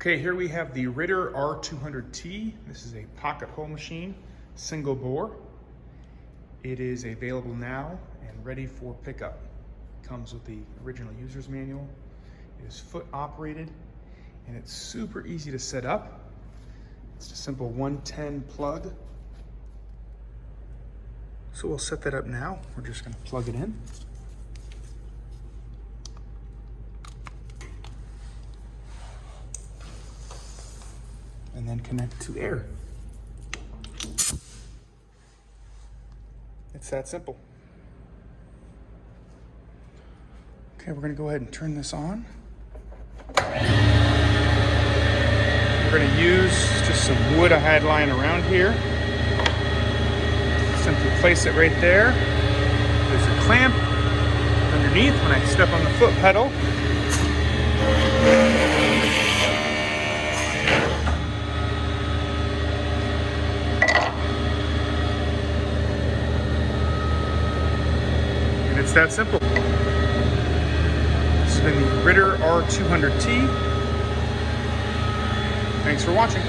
Okay, here we have the Ritter R200T. This is a pocket hole machine, single bore. It is available now and ready for pickup. Comes with the original user's manual. It is foot operated and it's super easy to set up. It's a simple 110 plug. So we'll set that up now. We're just going to plug it in. And then connect to air. It's that simple. Okay, we're gonna go ahead and turn this on. We're gonna use just some wood I had lying around here. Simply place it right there. There's a clamp underneath when I step on the foot pedal. And it's that simple. This has been the Ritter R200T. Thanks for watching.